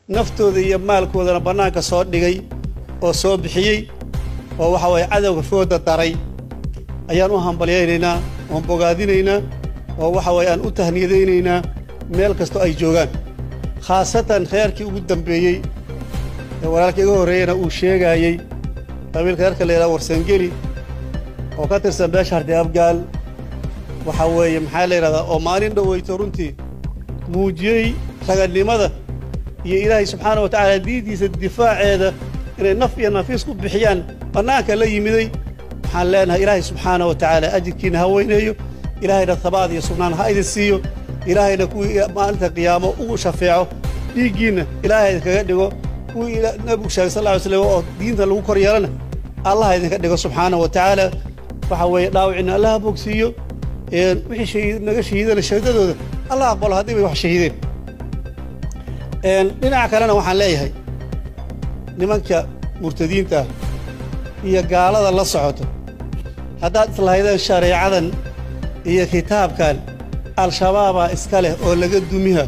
naftooda iyo maalkoodana bannaanka soo dhigay oo soo bixiyey oo waxa weeye cadowga fooda daray ayaan u hambalyaynaynaa oon bogaadinaynaa oo waxa weeye aan u tahniyadaynaynaa meel kastoo ay joogaan khaasatan reerkii ugu dambeeyey ee walaalkii iga horreeyana uu sheegayey qabiilka reerka la yidhaha warsangeli oo ka tirsan beesha harti abgaal waxa weeye maxaa la yidhahdaa oo maalin dhoweyto runtii muujiyey ragannimada iyo ilaahay subxaana wa tacaala diintiisa difaaceeda inay naf iyo nafiis ku bixiyaan bannaanka la yimiday waxaan leenahay ilaahay subxaana wa tacaala ajirkiina ha weyneeyo ilaahayna habaad iyo sugnaan ha idin siiyo ilaahayna kuwii maalinta qiyaamo ugu shafeeco dhiiggiinna ilaahay idinkaga dhigo kuwii nabigu sheegay sal lla slam oo diinta lagu kor yeelana allah idinka dhigo subxaana wa tacaala waxa weeye dhaawicina allah ha bogsiiyo wixii naga shahiidana shahaadadooda allah aqbalo haddii bay wax shahiideen dhinaca kalena waxaan leeyahay nimanka murtadiinta iyo gaalada la socoto haddaad islahaydeen shareecadan iyo kitaabkan al-shabaabaa iska leh oo laga dumiha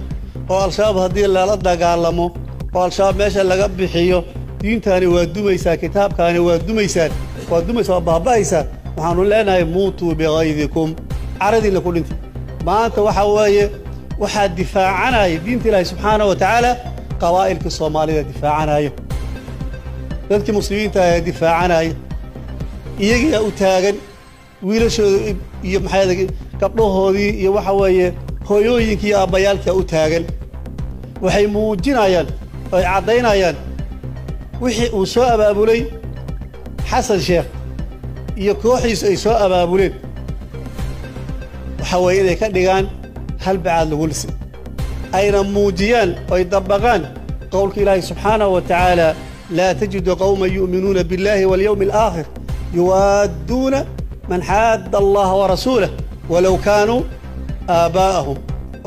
oo al-shabaab haddii lala dagaalamo oo al-shabaab meesha laga bixiyo diintaani waa dumaysaa kitaabkaani waa dumaysaan waa baaba'aysaa waxaannu leenahay muutuu bikaydikum caradiinna ku dhintay maanta waxa weeye waxaa difaacanaya diinta ilaahay subxaana wa tacaala qabaa'ilkii soomaalida difaacanaya dadkii muslimiinta ayaa difaacanaya iyagiyaa u taagan wiilashooda iyo maxaa gabdhahoodii iyo waxa weeye hooyooyinkii iyo aabbayaalkaa u taagan waxay muujinayaan oy caddaynayaan wixii uu soo abaabulay xasan sheekh iyo kooxiisu ay soo abaabuleen waxa weeye inay ka dhigaan hal bacaad lagu lisi ayna muujiyaan oy dabaqaan qowlka ilaahay subxaanahu wa tacaala laa tajidu qawman yu'minuuna biاllaahi waاlyawmi alaakhir yuwaadduuna man xaadda allaha warasuulah walow kaanuu aabaa'ahum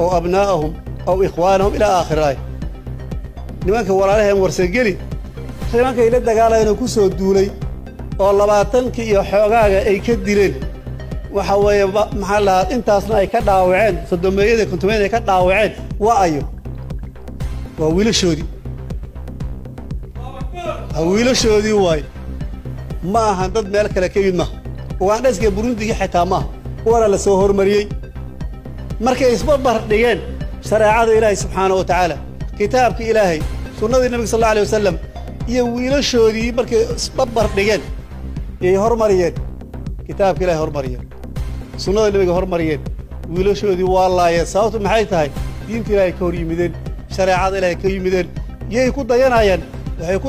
aw abnaa'ahum aw ikhwaanahum ilaa aakhir aaya nimanka walaalaheen warsangeli nimankay la dagaalayeenoo ku soo duulay oo 20 iyo xoogaaga ay ka dileen waxa weeye maxaa lahaa intaasna ay ka dhaawaceen sodomeeyada kontomeeyada ay ka dhaawaceen waa ayo waa wiilashoodii waay ma ahan dad meel kale ka yimid maaha ugaandhaska burundiga xitaa maaha kuwana la soo hormariyey markay isbarbar dhigeen shareecada ilaahay subxaana wa tacaala kitaabka ilaahay sunnadii nabiga sal alla alay wasalam iyo wiilashoodii markay isbarbar dhigeen yay hormariyeen kitaabka ilaahay hormariyeen sunnada nabiga hormariyeen wiilashoodii waa laayeen sababtu maxay tahay diinta ilaahay ka hor yimideen shareecada ilaahay ka yimideen yay ku dayanayaan waxay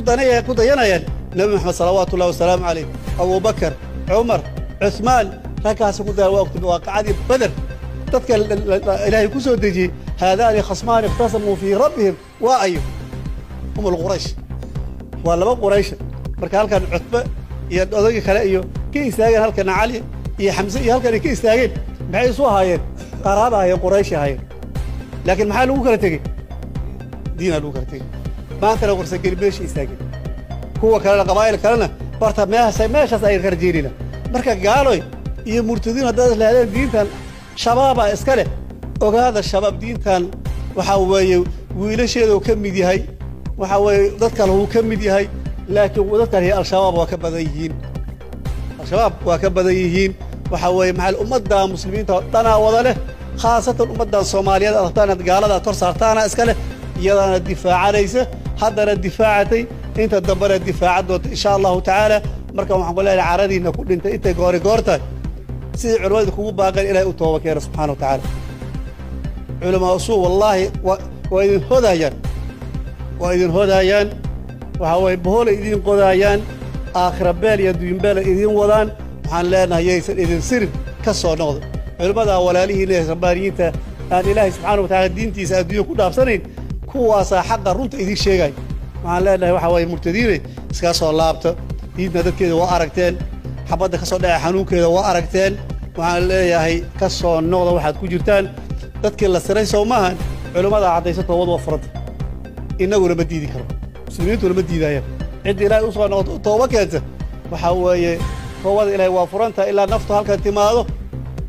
ku dayanayaan nabi maxamed salawaatullahi wasalaamu calayh abubakar cumar cusmaan raggaasi ku daya waaqacadii badar dadka ilaahay ku soo dejiyey haadaani khasmaani ikhtasamuu fii rabbihim waa ayo quraysh waa laba quraysha marka halkan cutbe iyo odayga kale iyo ka istaageen halkana cali iyo xamse iyo halkan ka istaageen maxay isu ahaayeen qaraaba ahaayeen quraysh ahaayeen laakiin maxaa lagu kala tegey diinaa lagu kala tegey maantana warsangeli meesha istaageen kuwa kalena qabaa'il kalena horta meeshaas ay karjeelina marka gaaloy iyo murtadiin haddaad islahdeen diintan shabaabaa iska leh ogaada shabaab diintan waxa weeye wiilasheeda ka mid yahay waxa weeye dad kale uu ka mid yahay laakiin dadkan al-shabaab waa ka badan yihiin al-shabaab waa ka badan yihiin waxa weeye maxal ummadda muslimiinta dhanaa wada leh khaasatan ummaddan soomaaliyeed adagtaana gaalada kor saartaana iska leh iyadaana difaacanaysa haddana difaacatay inta dambena difaacan doonta insha allahu tacaala marka waxaan ku leenahay caradiina ku dhintay intay goortahay sidii culimmadu kugu baaqeen ilaahay u tooba keena subxaana wa tacaala culamaa usuu wallaahi waa idin hodayaan waxa weeye boholay idin qodaayaan aakhira beel iyo adduunbeel ay idin wadaan waxaan leenahay yaysan idin sirin ka soo noqdo culimmadaa walaalihiina ee rabbaaniyiinta aan ilaahay subxaana wa tacaala diintiisa adduunya ku dhaafsanayn kuwaasaa xaqa runta idin sheegay waxaan leenahay waxa weeye murtadiinay iskaga soo laabta diidna dadkeeda waa aragteen xabadda ka soo dhaca xanuunkeeda waa aragteen waxaan leeyahay ka soo noqda waxaad ku jirtaan dadkii la siray soo maahan culimmada caddaysa toobad waa furanta innaguna ma diidi karo muslimiintuna ma diidayaan cidda ilaahay u soo noqoto tooba keenta waxaa weeye toobada ilaahay waa furanta ilaa naftu halkan timaado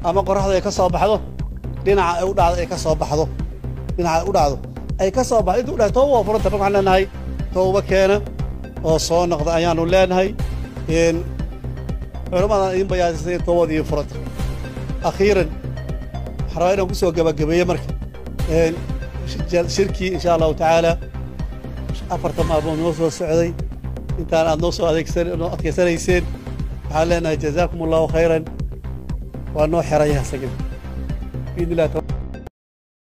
ama qorraxda ay ka soo baxdo dhinaca ay u dhacdo ay ka soo baxdo dhinaca ay u dhacdo ay ka soo baxay intuu dhahay tooba waa furanta waxaan leenahay tooba keena oo soo noqda ayaanu leenahay culammadan idin bayaasisay toobadii furanta akhiiran waxaan rabaa inaan ku soo gabagabeeyo marka shirkii insha allahu tacaala 4 maalmood noo soo socday intaan aad noo soo adkaysanayseen waxaan leenahay jazaakum allahu khayran waa noo xeraya sagid biidnillah